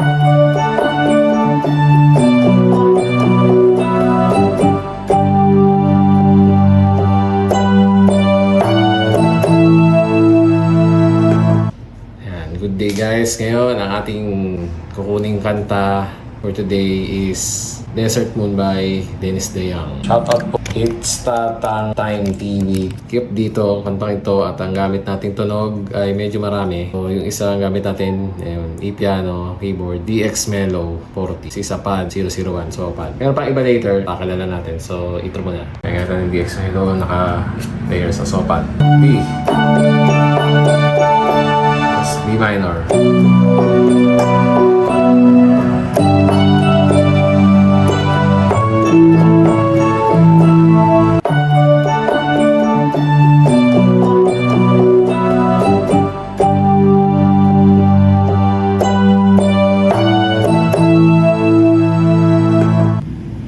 Good day guys. Ngayon, ang ating kukuning kanta for today is Desert Moon by Dennis De Jong. Shoutout po. It's Tatang Time TV. Keep dito, kantang ito at ang gamit nating tunog ay medyo marami. So, yung isa gamit natin, e-piano, keyboard, DX Mellow 40. Isa pad, 001, so pad. Meron pa iba later, pakilala natin. So, intro muna. Kaya natin yung DX Mellow, naka-layer sa sopad. B. B minor.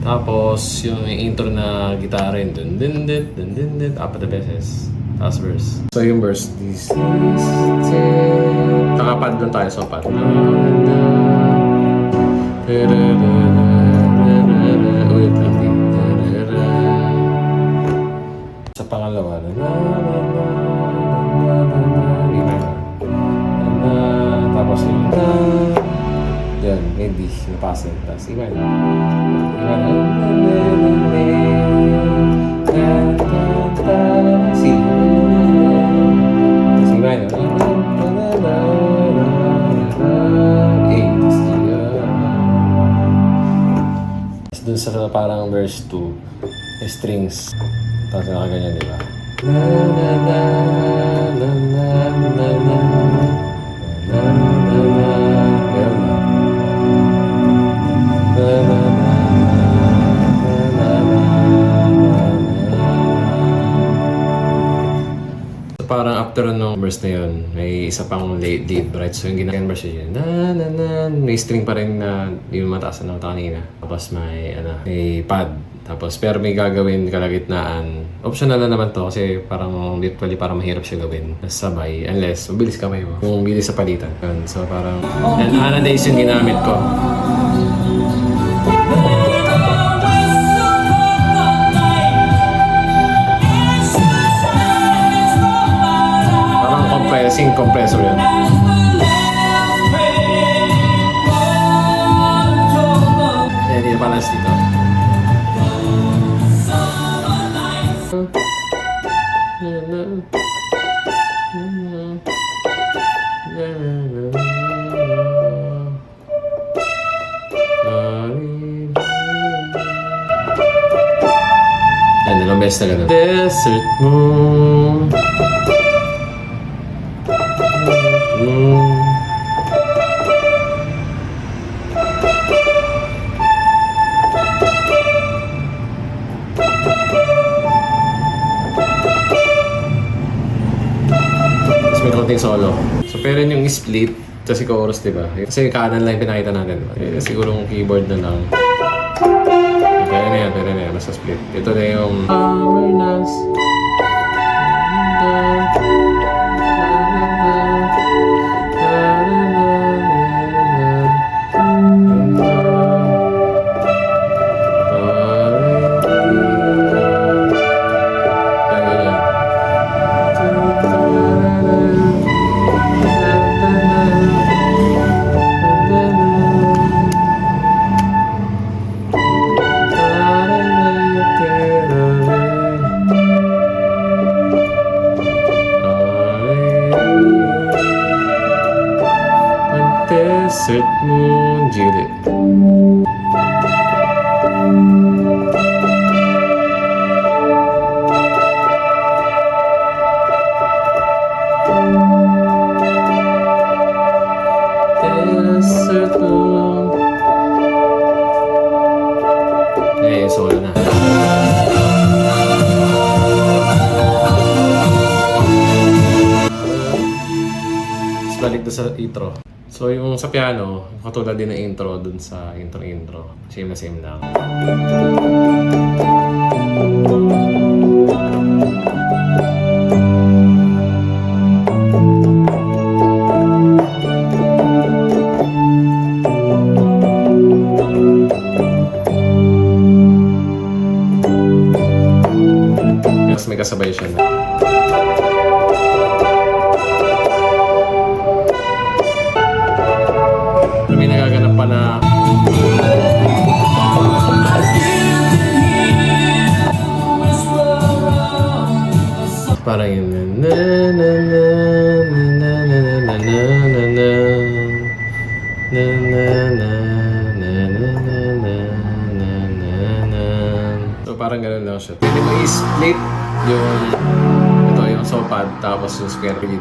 Tapos yung intro na gitara yun, dun dun dun dun dun dun, apat na beses. Tapos verse. So yung verse, this is nakapad lang tayo sa pad. Ulit lang din. Sa pangalawa, tapos yun. Yan, hindi napasa. Tapos iba yun. Dun sa parang verse 2, strings. Tapos nakaganyan, di ba? So parang after nung verse na yun, may isa pang lead, right? So yung ginagawa verse yun, may string pa rin na yung mataas na kanina. Tapos may pad. Tapos pero may gagawin kalagitnaan. Optional na naman to kasi parang literally parang mahirap siya gawin. Sabay unless mabilis kamay mo. Kung bilis sa palitan. So parang anadays yung ginamit ko. Parang compressor yun. Hindi na balance dito. Dalawang beses na gano'n. Desert Moon. Tapos may konting solo. So pero yung split, kasi chorus, diba? Kasi kanan lang yung pinakita natin, diba? Siguro yung keyboard na lang. Pwede na yan, nasa split. Ito na yung awareness. Desert Moon, Juliet. Desert Moon. Solo na. Let's balik doon sa intro. So yung sa piano, katulad din ng intro dun sa intro. Same na same lang. magkasabay siya na. Pero may nagaganap pa na parang yun na na na na na na na na na na na na na. So parang ganun lang siya. Pwede mo i-split yung ito yung sopad tapos yung square beat.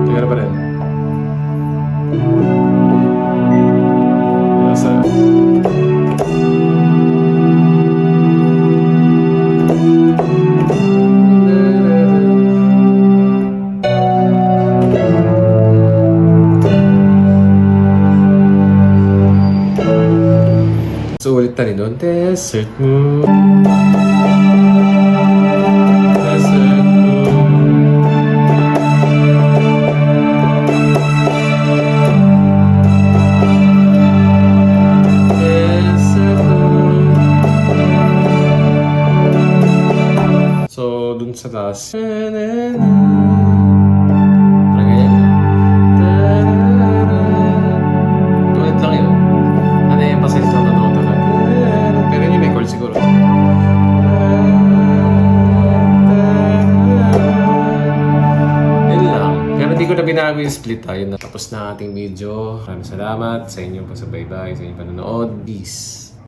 Tingnan pa rin. So ulit tayo doon. Desert moon. Desert moon. Desert moon. So dun sa taas. Parang ganyan. Tulit lang yun. Ano yung pasay sa nanoto na. Pero yun yung may chord siguro. Yun lang. Pero di ko na binago yung split ha. Yun na. Tapos na ating video. Maraming salamat sa inyong pagsabaybay, sa inyong panonood. Peace.